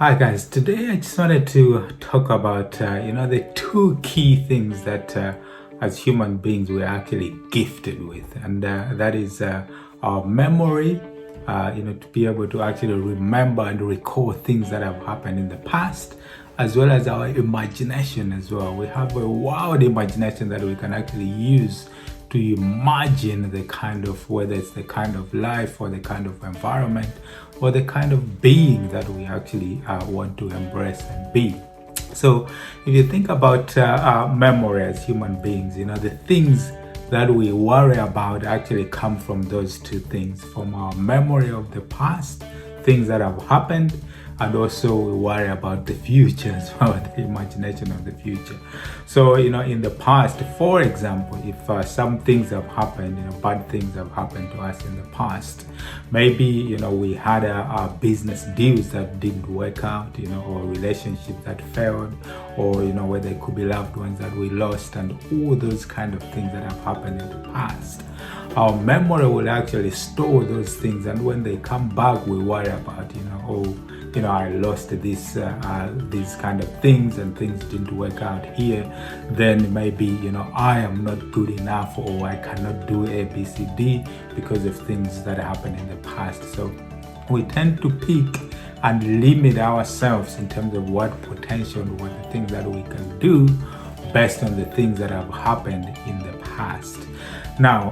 Hi guys, today I just wanted to talk about the two key things that as human beings we're actually gifted with, and that is our memory, to be able to actually remember and recall things that have happened in the past, as well as our imagination as well. We have a wild imagination that we can actually use to imagine the kind of, whether it's the kind of life or the kind of environment or the kind of being that we actually want to embrace and be. So if you think about memory as human beings, the things that we worry about actually come from those two things, from our memory of the past, things that have happened, and also we worry about the future as well, the imagination of the future. So, in the past, for example, if some things have happened, bad things have happened to us in the past, maybe, we had a business deals that didn't work out, or relationships that failed, or, where there could be loved ones that we lost, and all those kind of things that have happened in the past. Our memory will actually store those things, and when they come back, we worry about, I lost these kind of things and things didn't work out here. Then maybe, I am not good enough, or I cannot do A, B, C, D because of things that happened in the past. So we tend to pick and limit ourselves in terms of what potential, what the things that we can do based on the things that have happened in the past. Now,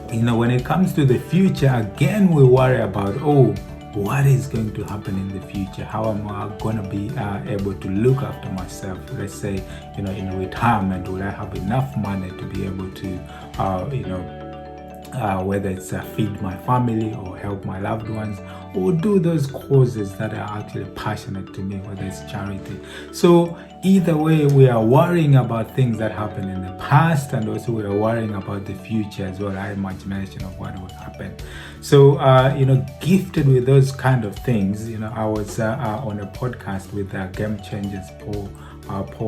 when it comes to the future, again, we worry about, what is going to happen in the future? How am I going to be able to look after myself? Let's say, in retirement, will I have enough money to be able to, whether it's feed my family or help my loved ones, or do those causes that are actually passionate to me, whether it's charity. So either way, we are worrying about things that happened in the past, and also we are worrying about the future as well, our imagination of what will happen. So, gifted with those kind of things, I was on a podcast with Game Changers, Paul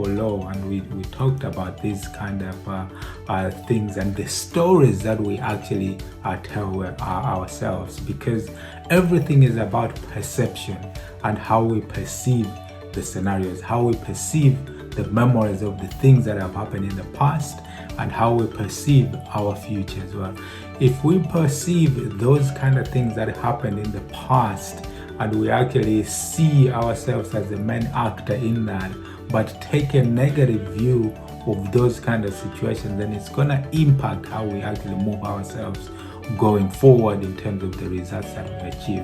Lowe, and we talked about these kind of things and the stories that we actually tell ourselves, because everything is about perception and how we perceive the scenarios, how we perceive the memories of the things that have happened in the past, and how we perceive our future as well. If we perceive those kind of things that happened in the past, and we actually see ourselves as the main actor in that, but take a negative view of those kind of situations, then it's going to impact how we actually move ourselves going forward in terms of the results that we achieve.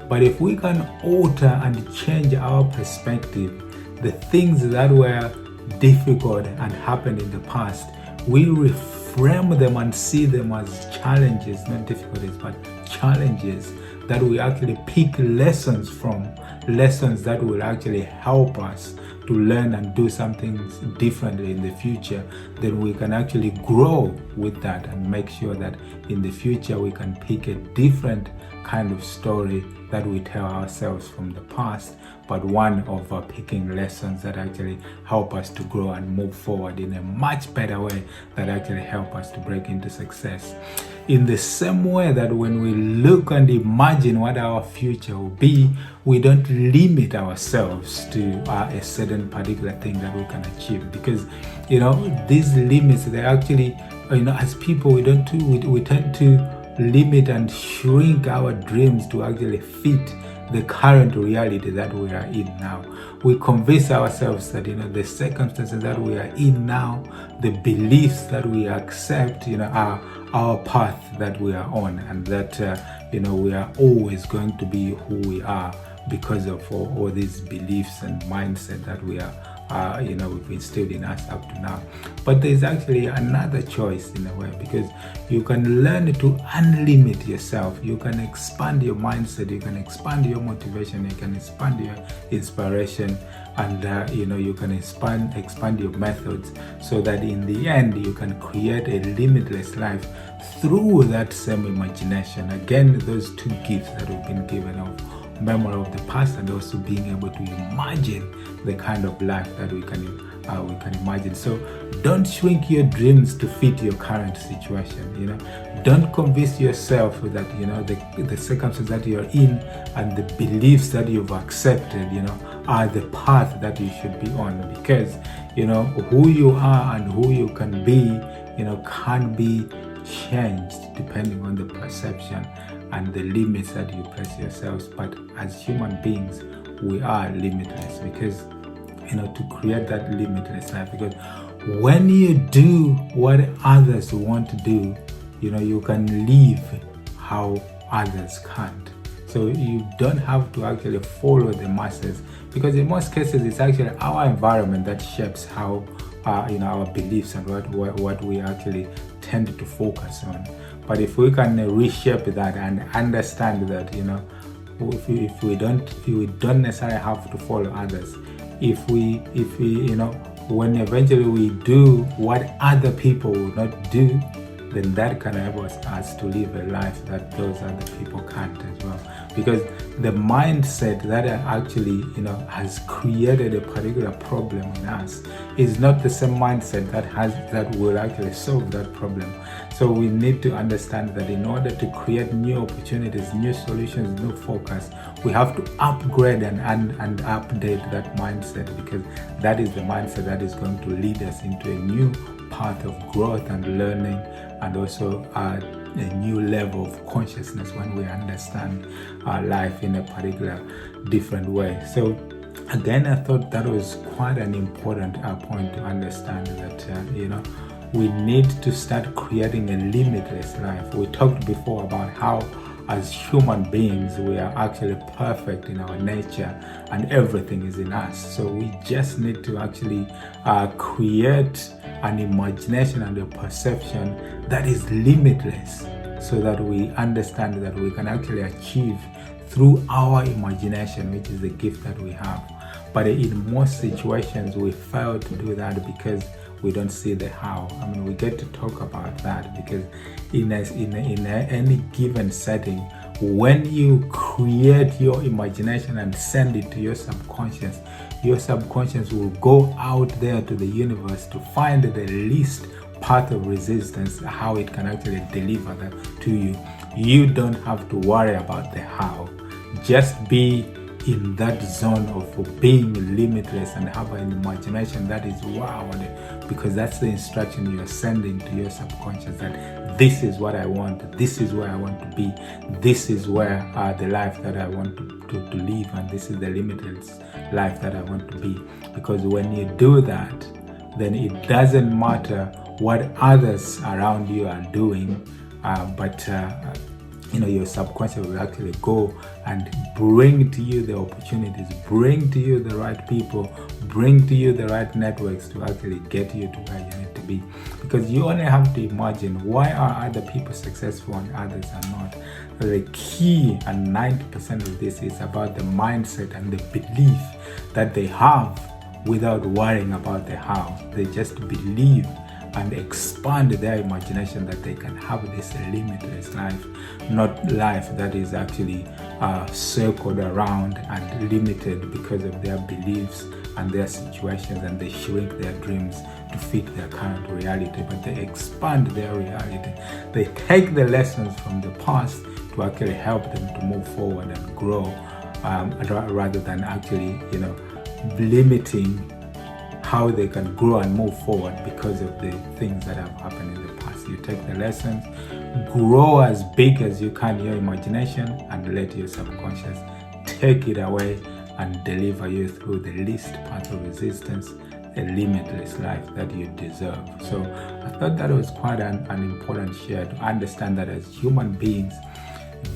But if we can alter and change our perspective, the things that were difficult and happened in the past, we reframe them and see them as challenges, not difficulties, but challenges that we actually pick lessons from, lessons that will actually help us to learn and do something differently in the future. Then we can actually grow with that and make sure that in the future we can pick a different kind of story that we tell ourselves from the past, but one of picking lessons that actually help us to grow and move forward in a much better way, that actually help us to break into success. In the same way that when we look and imagine what our future will be, we don't limit ourselves to a certain particular thing that we can achieve, because these limits, they actually, as people, we tend to limit and shrink our dreams to actually fit the current reality that we are in now. We convince ourselves that the circumstances that we are in now, the beliefs that we accept, are our path that we are on, and that we are always going to be who we are because of all these beliefs and mindset that we are we've instilled in us up to now. But there's actually another choice in a way, because you can learn to unlimit yourself. You can expand your mindset, you can expand your motivation, you can expand your inspiration, and you can expand your methods, so that in the end you can create a limitless life through that same imagination. Again, those two gifts that we've been given of memory of the past, and also being able to imagine the kind of life that we can imagine. So don't shrink your dreams to fit your current situation. Don't convince yourself that the circumstances that you're in and the beliefs that you've accepted are the path that you should be on, because who you are and who you can be can be changed depending on the perception and the limits that you place yourselves. But as human beings, we are limitless, because to create that limitless life, because when you do what others want to do, you can live how others can't. So you don't have to actually follow the masses, because in most cases it's actually our environment that shapes how our beliefs and what we actually tend to focus on. But if we can reshape that and understand that if we don't necessarily have to follow others, if we when eventually we do what other people will not do, then that can enable us to live a life that those other people can't as well. Because the mindset that actually has created a particular problem in us is not the same mindset that will actually solve that problem. So we need to understand that in order to create new opportunities, new solutions, new focus, we have to upgrade and update that mindset, because that is the mindset that is going to lead us into a new path of growth and learning, and also a new level of consciousness when we understand our life in a particular different way. So again, I thought that was quite an important point to understand that we need to start creating a limitless life. We talked before about how as human beings we are actually perfect in our nature and everything is in us. So we just need to actually create an imagination and a perception that is limitless, so that we understand that we can actually achieve through our imagination, which is the gift that we have. But in most situations we fail to do that because we don't see the how. We get to talk about that because in any given setting, when you create your imagination and send it to your subconscious will go out there to the universe to find the least path of resistance, how it can actually deliver that to you. You don't have to worry about the how. Just be in that zone of being limitless and have an imagination that is wow, because that's the instruction you're sending to your subconscious, that this is what I want, this is where I want to be, this is where the life that I want to live, and this is the limitless life that I want to be. Because when you do that, then it doesn't matter what others around you are doing, but your subconscious will actually go and bring to you the opportunities, bring to you the right people, bring to you the right networks to actually get you to where you need to be. Because you only have to imagine, why are other people successful and others are not? The key, and 90% of this is about the mindset and the belief that they have without worrying about the how. They just believe and expand their imagination that they can have this limitless life, not life that is actually circled around and limited because of their beliefs and their situations, and they shrink their dreams to fit their current reality, but they expand their reality. They take the lessons from the past to actually help them to move forward and grow, rather than actually limiting how they can grow and move forward because of the things that have happened in the past. You take the lessons, grow as big as you can your imagination, and let your subconscious take it away and deliver you through the least path of resistance, a limitless life that you deserve. So I thought that was quite an important share, to understand that as human beings,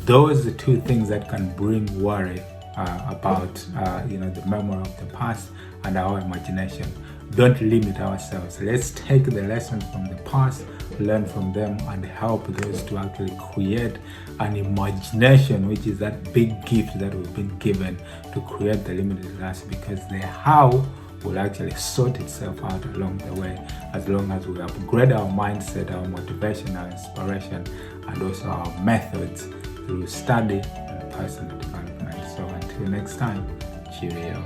those are two things that can bring worry about the memory of the past and our imagination. Don't limit ourselves. Let's take the lessons from the past, learn from them, and help those to actually create an imagination, which is that big gift that we've been given to create the limitless life, because the how will actually sort itself out along the way, as long as we upgrade our mindset, our motivation, our inspiration, and also our methods through study and personal development. So until next time, cheerio.